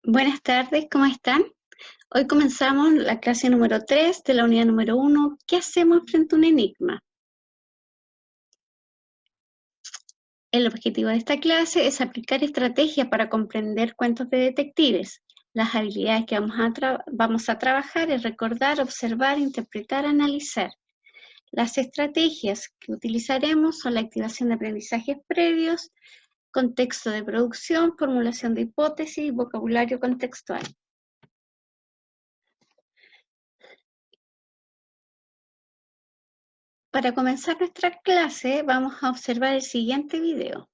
Buenas tardes, ¿cómo están? Hoy comenzamos la clase número 3 de la unidad número 1. ¿Qué hacemos frente a un enigma? El objetivo de esta clase es aplicar estrategias para comprender cuentos de detectives. Las habilidades que vamos a trabajar es recordar, observar, interpretar, analizar. Las estrategias que utilizaremos son la activación de aprendizajes previos, contexto de producción, formulación de hipótesis y vocabulario contextual. Para comenzar nuestra clase, vamos a observar el siguiente video.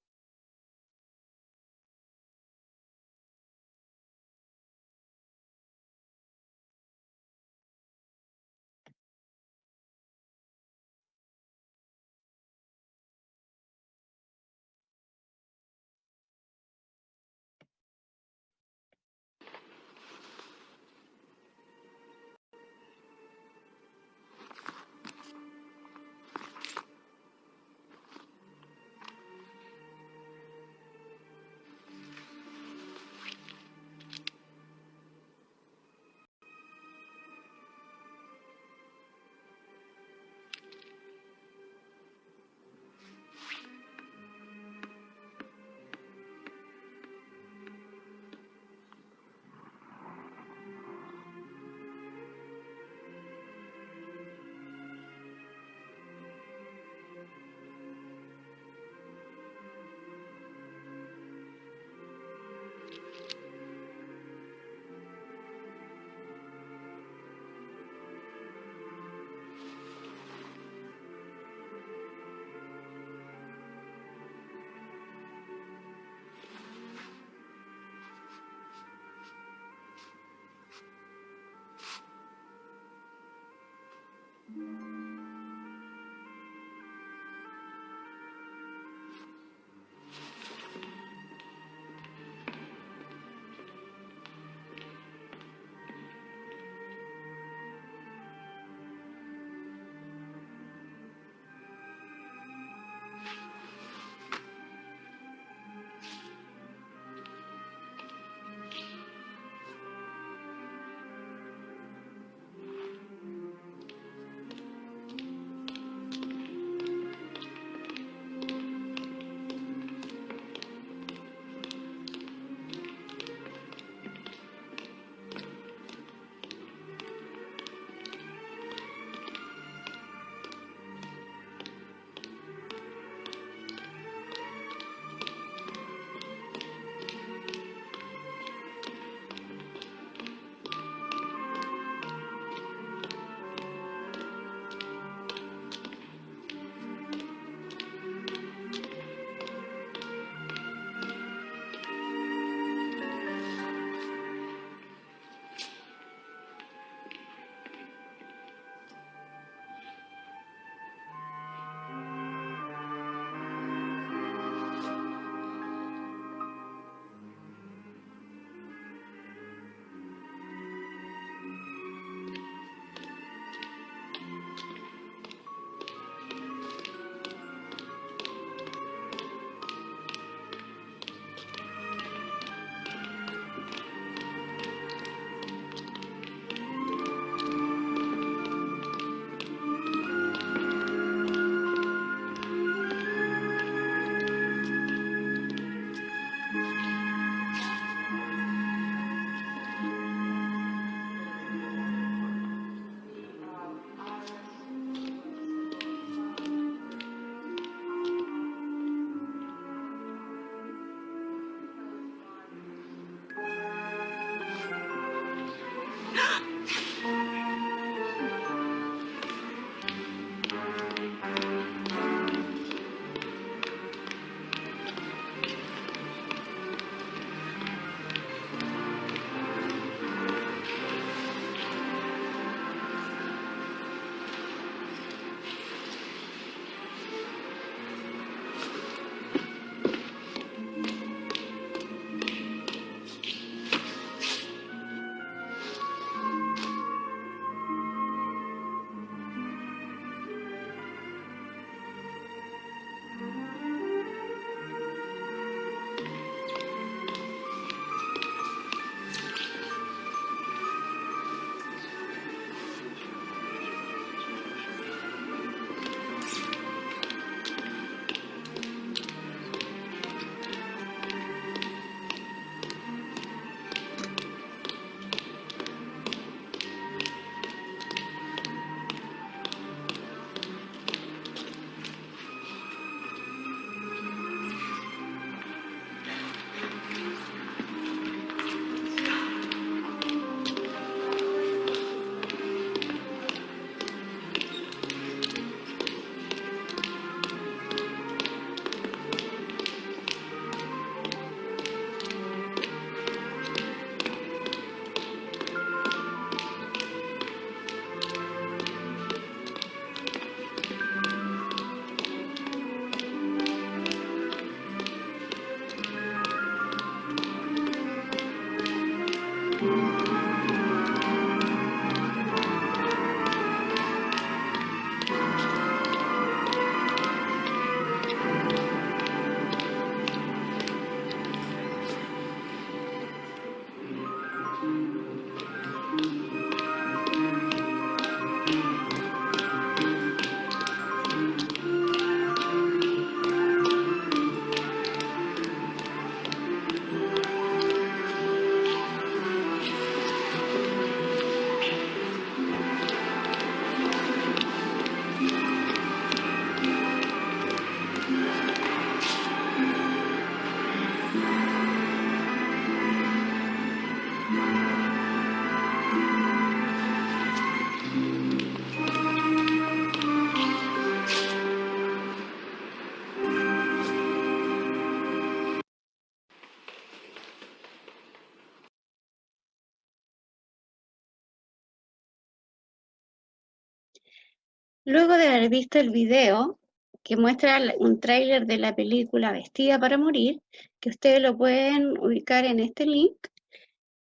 Luego de haber visto el video que muestra un tráiler de la película Vestida para Morir, que ustedes lo pueden ubicar en este link,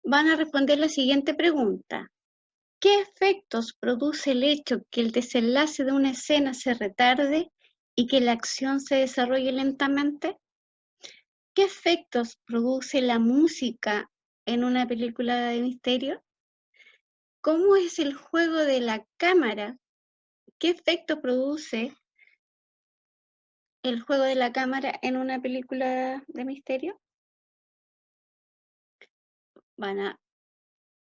van a responder la siguiente pregunta. ¿Qué efectos produce el hecho que el desenlace de una escena se retarde y que la acción se desarrolle lentamente? ¿Qué efectos produce la música en una película de misterio? ¿Cómo es el juego de la cámara? ¿Qué efecto produce el juego de la cámara en una película de misterio? Van a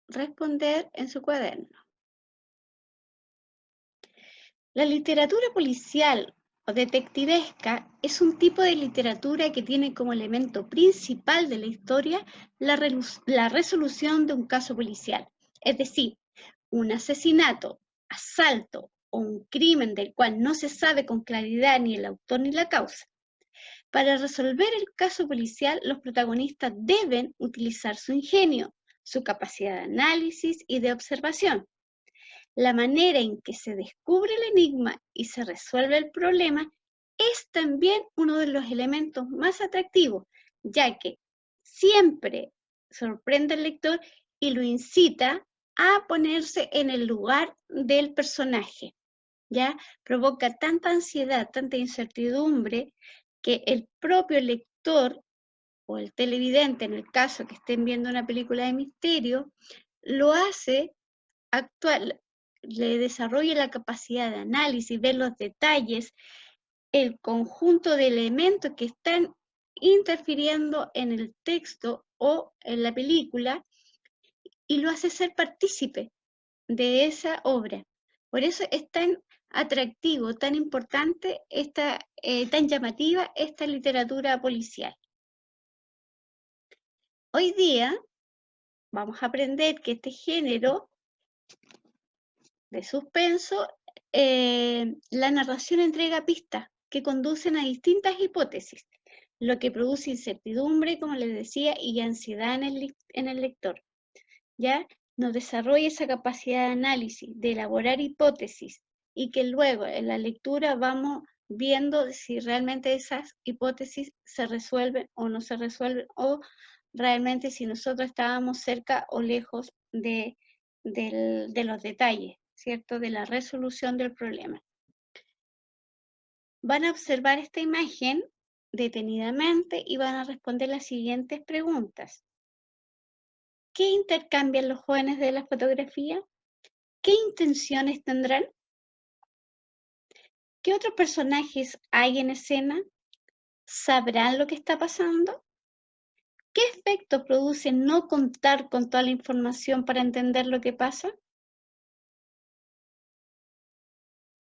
responder en su cuaderno. La literatura policial o detectivesca es un tipo de literatura que tiene como elemento principal de la historia la resolución de un caso policial, es decir, un asesinato, asalto o un crimen del cual no se sabe con claridad ni el autor ni la causa. Para resolver el caso policial, los protagonistas deben utilizar su ingenio, su capacidad de análisis y de observación. La manera en que se descubre el enigma y se resuelve el problema es también uno de los elementos más atractivos, ya que siempre sorprende al lector y lo incita a ponerse en el lugar del personaje. ¿Ya? Provoca tanta ansiedad, tanta incertidumbre, que el propio lector o el televidente, en el caso que estén viendo una película de misterio, lo hace actual, le desarrolla la capacidad de análisis, ver los detalles, el conjunto de elementos que están interfiriendo en el texto o en la película y lo hace ser partícipe de esa obra. Por eso es tan atractivo, tan importante, tan llamativa esta literatura policial. Hoy día vamos a aprender que este género de suspenso, la narración entrega pistas que conducen a distintas hipótesis, lo que produce incertidumbre, como les decía, y ansiedad en el lector. ¿Ya? Nos desarrolla esa capacidad de análisis, de elaborar hipótesis, y que luego en la lectura vamos viendo si realmente esas hipótesis se resuelven o no se resuelven, o realmente si nosotros estábamos cerca o lejos de los detalles, ¿cierto? De la resolución del problema. Van a observar esta imagen detenidamente y van a responder las siguientes preguntas. ¿Qué intercambian los jóvenes de la fotografía? ¿Qué intenciones tendrán? ¿Qué otros personajes hay en escena? ¿Sabrán lo que está pasando? ¿Qué efecto produce no contar con toda la información para entender lo que pasa?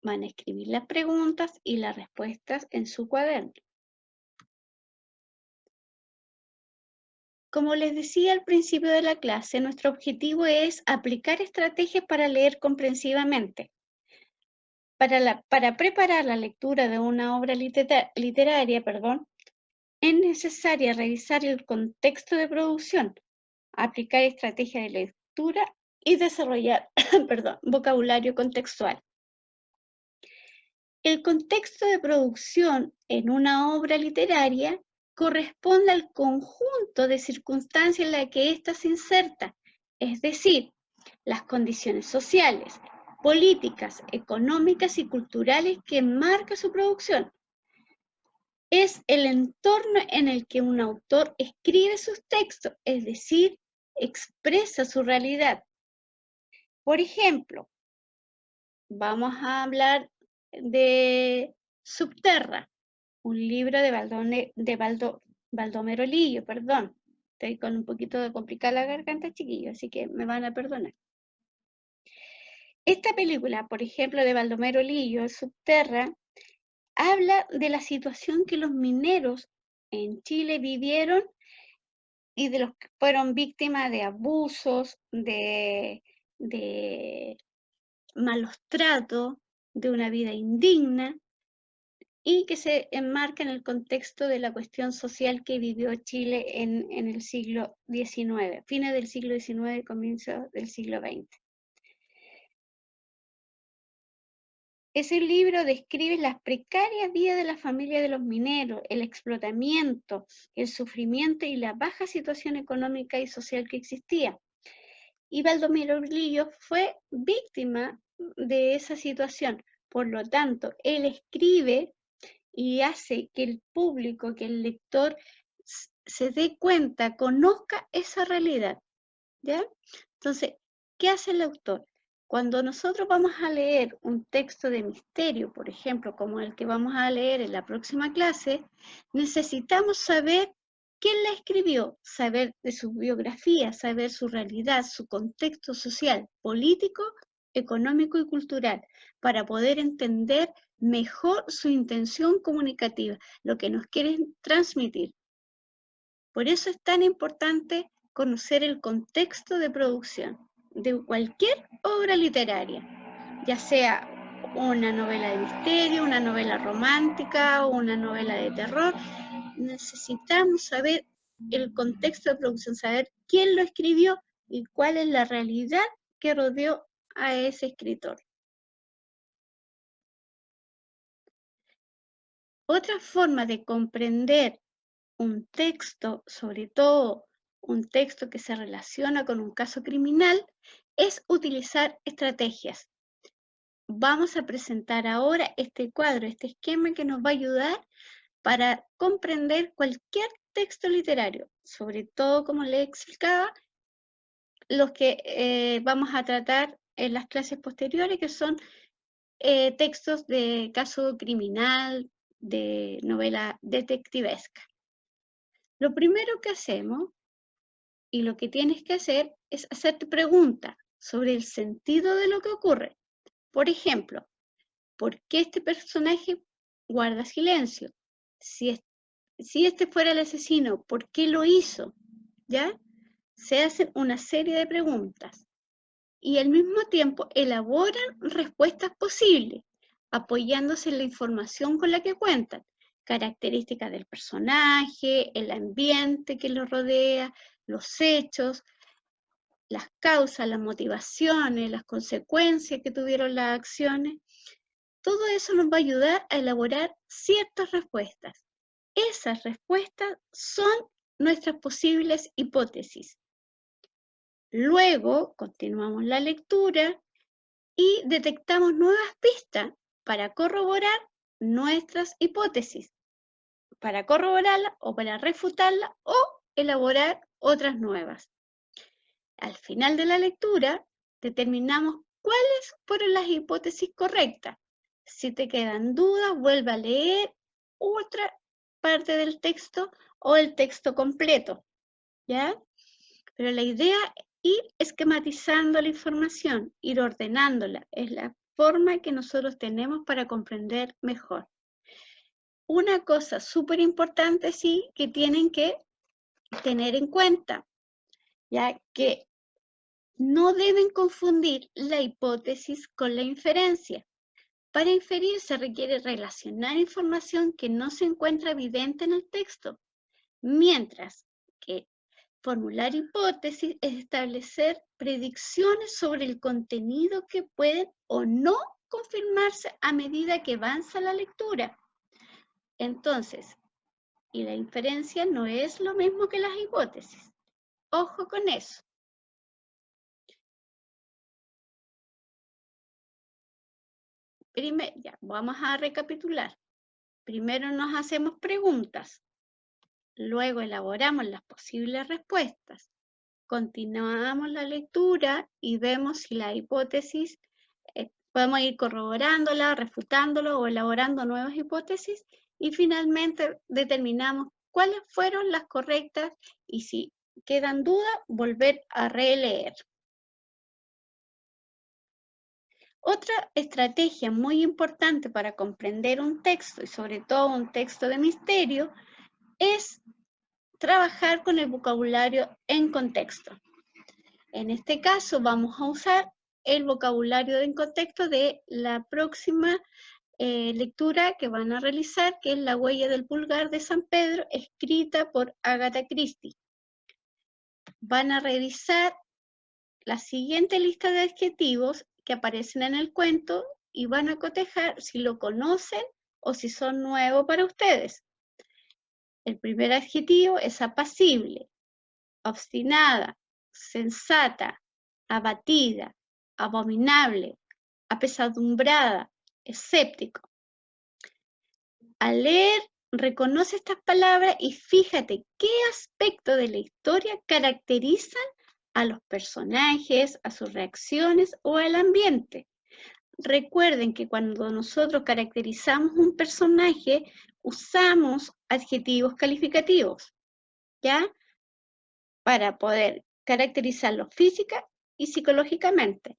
Van a escribir las preguntas y las respuestas en su cuaderno. Como les decía al principio de la clase, nuestro objetivo es aplicar estrategias para leer comprensivamente. Para preparar la lectura de una obra literaria, es necesario revisar el contexto de producción, aplicar estrategias de lectura y desarrollar vocabulario contextual. El contexto de producción en una obra literaria corresponde al conjunto de circunstancias en las que ésta se inserta, es decir, las condiciones sociales, políticas, económicas y culturales que marca su producción. Es el entorno en el que un autor escribe sus textos, es decir, expresa su realidad. Por ejemplo, vamos a hablar de Subterra, un libro de Baldomero Lillo, perdón. Estoy con un poquito de complicada la garganta, chiquillos, así que me van a perdonar. Esta película, por ejemplo, de Baldomero Lillo, Subterra, habla de la situación que los mineros en Chile vivieron y de los que fueron víctimas de abusos, de malos tratos, de una vida indigna, y que se enmarca en el contexto de la cuestión social que vivió Chile en el siglo XIX, fines del siglo XIX, comienzo del siglo XX. Ese libro describe las precarias vidas de la familia de los mineros, el explotamiento, el sufrimiento y la baja situación económica y social que existía. Y Baldomero Lillo fue víctima de esa situación. Por lo tanto, él escribe y hace que el público, que el lector se dé cuenta, conozca esa realidad, ¿ya? Entonces, ¿qué hace el autor? Cuando nosotros vamos a leer un texto de misterio, por ejemplo, como el que vamos a leer en la próxima clase, necesitamos saber quién la escribió, saber de su biografía, saber su realidad, su contexto social, político, económico y cultural, para poder entender mejor su intención comunicativa, lo que nos quieren transmitir. Por eso es tan importante conocer el contexto de producción de cualquier obra literaria, ya sea una novela de misterio, una novela romántica o una novela de terror. Necesitamos saber el contexto de producción, saber quién lo escribió y cuál es la realidad que rodeó a ese escritor. Otra forma de comprender un texto, sobre todo un texto que se relaciona con un caso criminal, es utilizar estrategias. Vamos a presentar ahora este cuadro, este esquema que nos va a ayudar para comprender cualquier texto literario, sobre todo, como les explicaba, los que vamos a tratar en las clases posteriores, que son textos de caso criminal, de novela detectivesca. Lo primero que hacemos y lo que tienes que hacer es hacerte preguntas sobre el sentido de lo que ocurre. Por ejemplo, ¿por qué este personaje guarda silencio? Si este fuera el asesino, ¿por qué lo hizo? ¿Ya? Se hacen una serie de preguntas y al mismo tiempo elaboran respuestas posibles, apoyándose en la información con la que cuentan, características del personaje, el ambiente que lo rodea, los hechos, las causas, las motivaciones, las consecuencias que tuvieron las acciones. Todo eso nos va a ayudar a elaborar ciertas respuestas. Esas respuestas son nuestras posibles hipótesis. Luego continuamos la lectura y detectamos nuevas pistas para corroborar nuestras hipótesis, para corroborarla o para refutarla o elaborar otras nuevas. Al final de la lectura, determinamos cuáles fueron las hipótesis correctas. Si te quedan dudas, vuelve a leer otra parte del texto o el texto completo, ¿ya? Pero la idea es ir esquematizando la información, ir ordenándola. Es la forma que nosotros tenemos para comprender mejor. Una cosa súper importante, sí, que tienen que tener en cuenta, ya que no deben confundir la hipótesis con la inferencia. Para inferir se requiere relacionar información que no se encuentra evidente en el texto, mientras que formular hipótesis es establecer predicciones sobre el contenido que pueden o no confirmarse a medida que avanza la lectura. Entonces, y la inferencia no es lo mismo que las hipótesis. Ojo con eso. Ya, vamos a recapitular. Primero nos hacemos preguntas, luego elaboramos las posibles respuestas, continuamos la lectura y vemos si la hipótesis podemos ir corroborándola, refutándolo o elaborando nuevas hipótesis y finalmente determinamos cuáles fueron las correctas y si quedan dudas, volver a releer. Otra estrategia muy importante para comprender un texto y sobre todo un texto de misterio es trabajar con el vocabulario en contexto. En este caso vamos a usar el vocabulario en contexto de la próxima lectura que van a realizar, que es La huella del pulgar de San Pedro, escrita por Agatha Christie. Van a revisar la siguiente lista de adjetivos que aparecen en el cuento y van a cotejar si lo conocen o si son nuevos para ustedes. El primer adjetivo es apacible, obstinada, sensata, abatida, abominable, apesadumbrada, escéptico. Al leer, reconoce estas palabras y fíjate qué aspectos de la historia caracterizan a los personajes, a sus reacciones o al ambiente. Recuerden que cuando nosotros caracterizamos un personaje, usamos adjetivos calificativos, ¿ya? Para poder caracterizarlo física y psicológicamente.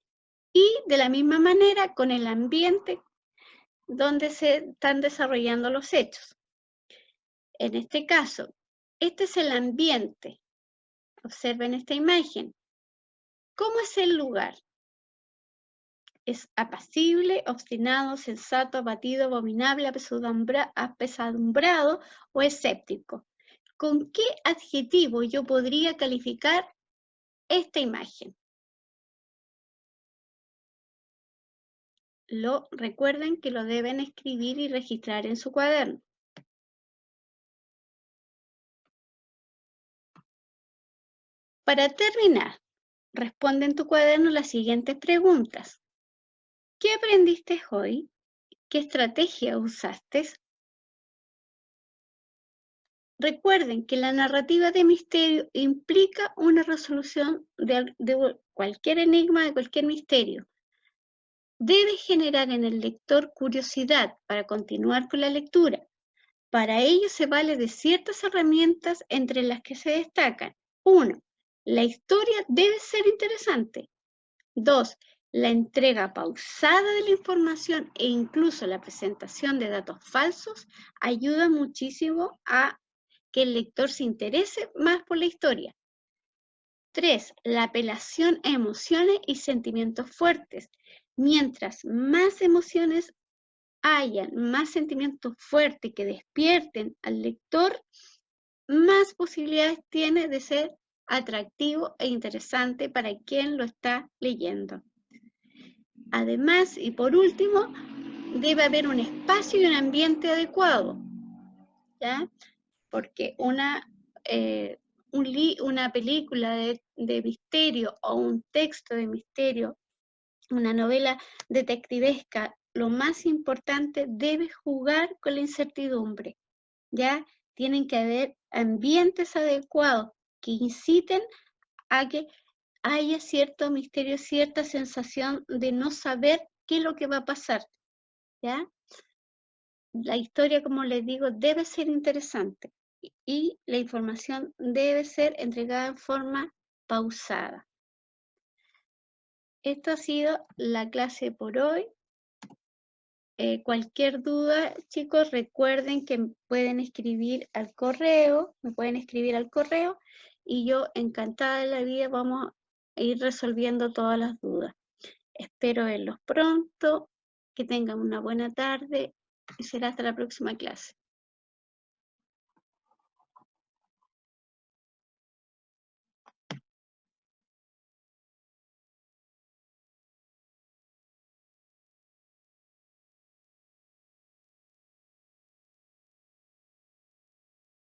Y de la misma manera con el ambiente donde se están desarrollando los hechos. En este caso, este es el ambiente. Observen esta imagen. ¿Cómo es el lugar? Es apacible, obstinado, sensato, abatido, abominable, apesadumbrado o escéptico. ¿Con qué adjetivo yo podría calificar esta imagen? Recuerden que lo deben escribir y registrar en su cuaderno. Para terminar, responde en tu cuaderno las siguientes preguntas. ¿Qué aprendiste hoy? ¿Qué estrategia usaste? Recuerden que la narrativa de misterio implica una resolución de cualquier enigma, de cualquier misterio. Debe generar en el lector curiosidad para continuar con la lectura. Para ello se vale de ciertas herramientas entre las que se destacan. 1. La historia debe ser interesante. 2. La entrega pausada de la información e incluso la presentación de datos falsos ayuda muchísimo a que el lector se interese más por la historia. 3. La apelación a emociones y sentimientos fuertes. Mientras más emociones hayan, más sentimientos fuertes que despierten al lector, más posibilidades tiene de ser atractivo e interesante para quien lo está leyendo. Además, y por último, debe haber un espacio y un ambiente adecuado, ¿ya? Porque una película de misterio o un texto de misterio, una novela detectivesca, lo más importante debe jugar con la incertidumbre, ¿ya? Tienen que haber ambientes adecuados que inciten a que haya cierto misterio, cierta sensación de no saber qué es lo que va a pasar, ¿ya? La historia, como les digo, debe ser interesante y la información debe ser entregada en forma pausada. Esto ha sido la clase por hoy. Cualquier duda, chicos, recuerden que pueden escribir al correo, me pueden escribir al correo y yo encantada de la vida vamos a ir resolviendo todas las dudas. Espero verlos pronto, que tengan una buena tarde y será hasta la próxima clase.